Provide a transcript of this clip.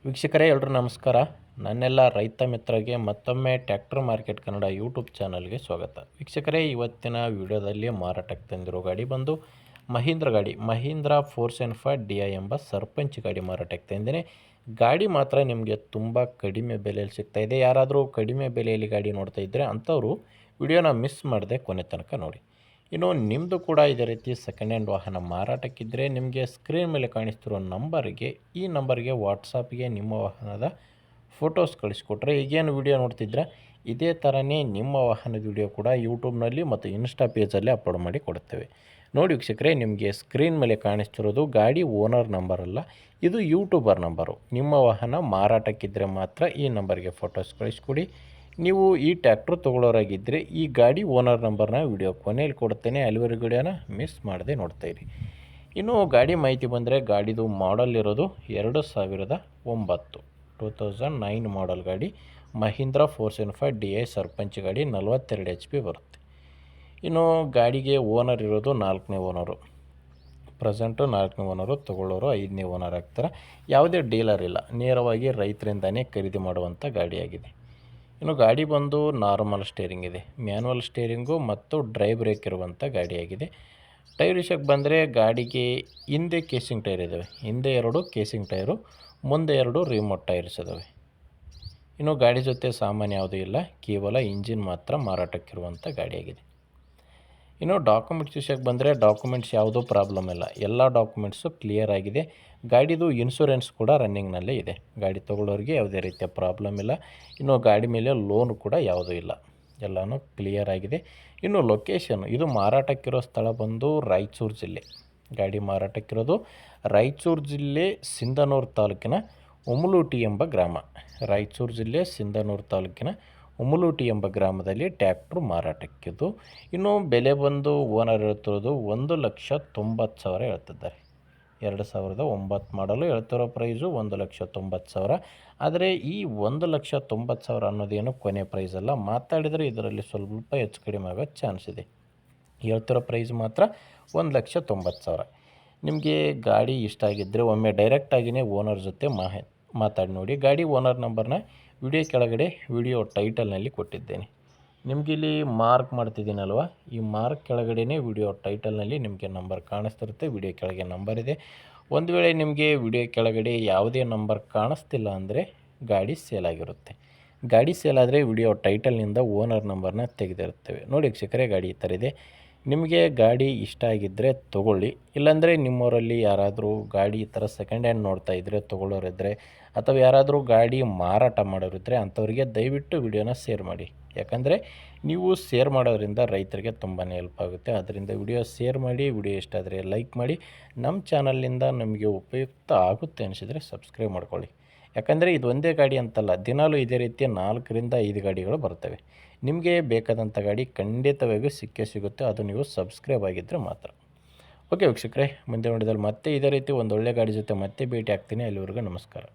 ವೀಕ್ಷಕರೇ ಎಲ್ಲರೂ ನಮಸ್ಕಾರ. ನನ್ನೆಲ್ಲ ರೈತ ಮಿತ್ರರಿಗೆ ಮತ್ತೊಮ್ಮೆ ಟ್ರ್ಯಾಕ್ಟರ್ ಮಾರ್ಕೆಟ್ ಕನ್ನಡ ಯೂಟ್ಯೂಬ್ ಚಾನಲ್ಗೆ ಸ್ವಾಗತ. ವೀಕ್ಷಕರೇ, ಇವತ್ತಿನ ವಿಡಿಯೋದಲ್ಲಿ ಮಾರಾಟಕ್ಕೆ ತಂದಿರೋ ಗಾಡಿ ಬಂದು ಮಹೀಂದ್ರ 475 DI ಎಂಬ ಸರ್ಪಂಚ್ ಗಾಡಿ ಮಾರಾಟಕ್ಕೆ ತಂದಿದ್ದೀನಿ. ಗಾಡಿ ಮಾತ್ರ ನಿಮಗೆ ತುಂಬ ಕಡಿಮೆ ಬೆಲೆಯಲ್ಲಿ ಸಿಗ್ತಾಯಿದೆ. ಯಾರಾದರೂ ಕಡಿಮೆ ಬೆಲೆಯಲ್ಲಿ ಗಾಡಿ ನೋಡ್ತಾ ಇದ್ದರೆ ಅಂಥವರು ವಿಡಿಯೋನ ಮಿಸ್ ಮಾಡದೆ ಕೊನೆ ತನಕ ನೋಡಿ. ಇನ್ನು ನಿಮ್ಮದು ಕೂಡ ಇದೇ ರೀತಿ ಸೆಕೆಂಡ್ ಹ್ಯಾಂಡ್ ವಾಹನ ಮಾರಾಟಕ್ಕಿದ್ದರೆ ನಿಮಗೆ ಸ್ಕ್ರೀನ್ ಮೇಲೆ ಕಾಣಿಸ್ತಿರೋ ಈ ನಂಬರ್ಗೆ ವಾಟ್ಸಾಪ್ಗೆ ನಿಮ್ಮ ವಾಹನದ ಫೋಟೋಸ್ ಕಳಿಸ್ಕೊಟ್ರೆ, ಈಗೇನು ವಿಡಿಯೋ ನೋಡ್ತಿದ್ರೆ ಇದೇ ಥರನೇ ನಿಮ್ಮ ವಾಹನದ ವಿಡಿಯೋ ಕೂಡ ಯೂಟ್ಯೂಬ್ನಲ್ಲಿ ಮತ್ತು ಇನ್ಸ್ಟಾ ಪೇಜಲ್ಲಿ ಅಪ್ಲೋಡ್ ಮಾಡಿ ಕೊಡ್ತೇವೆ. ನೋಡಿ ವೀಕ್ಷಕರೇ, ನಿಮಗೆ ಸ್ಕ್ರೀನ್ ಮೇಲೆ ಕಾಣಿಸ್ತಿರೋದು ಗಾಡಿ ಓನರ್ ನಂಬರ್ ಅಲ್ಲ, ಇದು ಯೂಟ್ಯೂಬರ್ ನಂಬರು. ನಿಮ್ಮ ವಾಹನ ಮಾರಾಟಕ್ಕಿದ್ದರೆ ಮಾತ್ರ ಈ ನಂಬರ್ಗೆ ಫೋಟೋಸ್ ಕಳಿಸ್ಕೊಡಿ. ನೀವು ಈ ಟ್ರ್ಯಾಕ್ಟ್ರ್ ತೊಗೊಳೋರಾಗಿದ್ದರೆ ಈ ಗಾಡಿ ಓನರ್ ನಂಬರ್ನ ವಿಡಿಯೋ ಕೊನೆಯಲ್ಲಿ ಕೊಡ್ತೇನೆ. ಅಲ್ಲಿವರೆಗೂ ವಿಡಿಯೋನ ಮಿಸ್ ಮಾಡದೆ ನೋಡ್ತಾಯಿರಿ. ಇನ್ನು ಗಾಡಿ ಮಾಹಿತಿ ಬಂದರೆ, ಗಾಡಿದು ಮಾಡಲ್ ಇರೋದು 2009 ಮಾಡಲ್ ಗಾಡಿ. ಮಹೀಂದ್ರ 475 DI ಸರ್ಪಂಚ್ ಗಾಡಿ, 42 HP ಬರುತ್ತೆ. ಇನ್ನು ಗಾಡಿಗೆ ಓನರ್ ಇರೋದು 4ನೇ ಓನರು. ಪ್ರೆಸೆಂಟು 4ನೇ ಓನರು, ತೊಗೊಳ್ಳೋರು 5ನೇ ಓನರ್ ಆಗ್ತಾರೆ. ಯಾವುದೇ ಡೀಲರ್ ಇಲ್ಲ, ನೇರವಾಗಿ ರೈತರಿಂದನೇ ಖರೀದಿ ಮಾಡುವಂಥ ಗಾಡಿಯಾಗಿದೆ. ಇನ್ನು ಗಾಡಿ ಬಂದು ನಾರ್ಮಲ್ ಸ್ಟೇರಿಂಗ್ ಇದೆ, ಮ್ಯಾನ್ಯಲ್ ಸ್ಟೇರಿಂಗು ಮತ್ತು ಡ್ರೈ ಬ್ರೇಕ್ ಇರುವಂಥ ಗಾಡಿಯಾಗಿದೆ. ಟೈರ್ ವಿಷಯಕ್ಕೆ ಬಂದರೆ, ಗಾಡಿಗೆ ಹಿಂದೆ ಕೇಸಿಂಗ್ ಟೈರ್ ಇದ್ದಾವೆ. ಹಿಂದೆ 2 ಕೇಸಿಂಗ್ ಟೈರು, ಮುಂದೆ 2 ರಿಮೋಟ್ ಟೈರ್ಸ್ ಇದ್ದಾವೆ. ಇನ್ನು ಗಾಡಿ ಜೊತೆ ಸಾಮಾನ್ಯ ಯಾವುದೂ ಇಲ್ಲ, ಕೇವಲ ಇಂಜಿನ್ ಮಾತ್ರ ಮಾರಾಟಕ್ಕಿರುವಂಥ ಗಾಡಿಯಾಗಿದೆ. ಇನ್ನು ಡಾಕ್ಯುಮೆಂಟ್ಸ್ ವಿಷಯಕ್ಕೆ ಬಂದರೆ, ಡಾಕ್ಯುಮೆಂಟ್ಸ್ ಯಾವುದೂ ಪ್ರಾಬ್ಲಮ್ ಇಲ್ಲ, ಎಲ್ಲ ಡಾಕ್ಯುಮೆಂಟ್ಸು ಕ್ಲಿಯರ್ ಆಗಿದೆ. ಗಾಡಿದು ಇನ್ಶೂರೆನ್ಸ್ ಕೂಡ ರನ್ನಿಂಗ್ನಲ್ಲೇ ಇದೆ. ಗಾಡಿ ತೊಗೊಳ್ಳೋರಿಗೆ ಯಾವುದೇ ರೀತಿಯ ಪ್ರಾಬ್ಲಮ್ ಇಲ್ಲ. ಇನ್ನು ಗಾಡಿ ಮೇಲೆ ಲೋನ್ ಕೂಡ ಯಾವುದೂ ಇಲ್ಲ, ಎಲ್ಲನೂ ಕ್ಲಿಯರ್ ಆಗಿದೆ. ಇನ್ನು ಲೊಕೇಶನ್, ಇದು ಮಾರಾಟಕ್ಕಿರೋ ಸ್ಥಳ ಬಂದು ರಾಯಚೂರು ಜಿಲ್ಲೆ. ಗಾಡಿ ಮಾರಾಟಕ್ಕಿರೋದು ರಾಯಚೂರು ಜಿಲ್ಲೆ ಸಿಂಧನೂರು ತಾಲೂಕಿನ ಉಮಲೂಟಿ ಎಂಬ ಗ್ರಾಮ. ರಾಯಚೂರು ಜಿಲ್ಲೆ ಸಿಂಧನೂರು ತಾಲೂಕಿನ ಉಮಲೂಟಿ ಎಂಬ ಗ್ರಾಮದಲ್ಲಿ ಟ್ರ್ಯಾಕ್ಟ್ರು ಮಾರಾಟಕ್ಕಿದ್ದು. ಇನ್ನು ಬೆಲೆ ಬಂದು ಓನರ್ ಹೇಳ್ತಿರೋದು 1,90,000 ಹೇಳ್ತಿದ್ದಾರೆ. 2009 ಮಾಡಲು ಹೇಳ್ತಿರೋ ಪ್ರೈಸು 1,90,000. ಆದರೆ ಈ 1,90,000 ಅನ್ನೋದೇನು ಕೊನೆ ಪ್ರೈಸ್ ಅಲ್ಲ. ಮಾತಾಡಿದರೆ ಇದರಲ್ಲಿ ಸ್ವಲ್ಪ ಹೆಚ್ಚು ಕಡಿಮೆ ಆಗೋ ಚಾನ್ಸ್ ಇದೆ. ಹೇಳ್ತಿರೋ ಪ್ರೈಸ್ ಮಾತ್ರ 1,90,000. ನಿಮಗೆ ಗಾಡಿ ಇಷ್ಟ ಆಗಿದ್ದರೆ ಒಮ್ಮೆ ಡೈರೆಕ್ಟಾಗಿಯೇ ಓನರ್ ಜೊತೆ ಮಾತಾಡಿ ನೋಡಿ. ಗಾಡಿ ಓನರ್ ನಂಬರ್ನ ವಿಡಿಯೋ ಕೆಳಗಡೆ ವಿಡಿಯೋ ಟೈಟಲ್ನಲ್ಲಿ ಕೊಟ್ಟಿದ್ದೇನೆ. ನಿಮಗಿಲ್ಲಿ ಮಾರ್ಕ್ ಮಾಡ್ತಿದ್ದೀನಲ್ವ, ಈ ಮಾರ್ಕ್ ಕೆಳಗಡೆನೇ ವಿಡಿಯೋ ಟೈಟಲ್ನಲ್ಲಿ ನಿಮಗೆ ನಂಬರ್ ಕಾಣಿಸ್ತಿರುತ್ತೆ. ವಿಡಿಯೋ ಕೆಳಗೆ ನಂಬರ್ ಇದೆ. ಒಂದು ವೇಳೆ ನಿಮಗೆ ವಿಡಿಯೋ ಕೆಳಗಡೆ ಯಾವುದೇ ನಂಬರ್ ಕಾಣಿಸ್ತಿಲ್ಲ ಅಂದರೆ ಗಾಡಿ ಸೇಲ್ ಆಗಿರುತ್ತೆ. ಗಾಡಿ ಸೇಲ್ ಆದರೆ ವಿಡಿಯೋ ಟೈಟಲ್ನಿಂದ ಓನರ್ ನಂಬರ್ನ ತೆಗೆದಿರುತ್ತೇವೆ. ನೋಡಿ ವೀಕ್ಷಕರೇ, ಗಾಡಿ ಈ ಥರ ಇದೆ. ನಿಮಗೆ ಗಾಡಿ ಇಷ್ಟ ಆಗಿದ್ದರೆ ತೊಗೊಳ್ಳಿ. ಇಲ್ಲಾಂದರೆ ನಿಮ್ಮವರಲ್ಲಿ ಯಾರಾದರೂ ಗಾಡಿ ಈ ಥರ ಸೆಕೆಂಡ್ ಹ್ಯಾಂಡ್ ನೋಡ್ತಾ ಇದ್ದರೆ, ತೊಗೊಳ್ಳೋರಿದ್ದರೆ, ಅಥವಾ ಯಾರಾದರೂ ಗಾಡಿ ಮಾರಾಟ ಮಾಡೋರಿದ್ದರೆ ಅಂಥವರಿಗೆ ದಯವಿಟ್ಟು ವಿಡಿಯೋನ ಶೇರ್ ಮಾಡಿ. ಯಾಕಂದರೆ ನೀವು ಶೇರ್ ಮಾಡೋದ್ರಿಂದ ರೈತರಿಗೆ ತುಂಬಾ ಹೆಲ್ಪ್ ಆಗುತ್ತೆ. ಅದರಿಂದ ವಿಡಿಯೋ ಶೇರ್ ಮಾಡಿ. ವಿಡಿಯೋ ಇಷ್ಟ ಆದರೆ ಲೈಕ್ ಮಾಡಿ. ನಮ್ಮ ಚಾನಲಿಂದ ನಮಗೆ ಉಪಯುಕ್ತ ಆಗುತ್ತೆ ಅನಿಸಿದರೆ ಸಬ್ಸ್ಕ್ರೈಬ್ ಮಾಡ್ಕೊಳ್ಳಿ. ಯಾಕಂದರೆ ಇದು ಒಂದೇ ಗಾಡಿ ಅಂತಲ್ಲ, ದಿನಾಲೂ ಇದೇ ರೀತಿಯ 4ರಿಂದ 5 ಗಾಡಿಗಳು ಬರ್ತವೆ. ನಿಮಗೆ ಬೇಕಾದಂಥ ಗಾಡಿ ಖಂಡಿತವಾಗಿಯೂ ಸಿಗುತ್ತೆ, ಅದು ನೀವು ಸಬ್ಸ್ಕ್ರೈಬ್ ಆಗಿದ್ದರೆ ಮಾತ್ರ. ಓಕೆ ವೀಕ್ಷಕರೇ, ಮುಂದೆ ನೋಡಿದಲ್ಲಿ ಮತ್ತೆ ಇದೇ ರೀತಿ ಒಂದು ಒಳ್ಳೆ ಗಾಡಿ ಜೊತೆ ಮತ್ತೆ ಭೇಟಿ ಆಗ್ತೀನಿ. ಅಲ್ಲಿವರೆಗೂ ನಮಸ್ಕಾರ.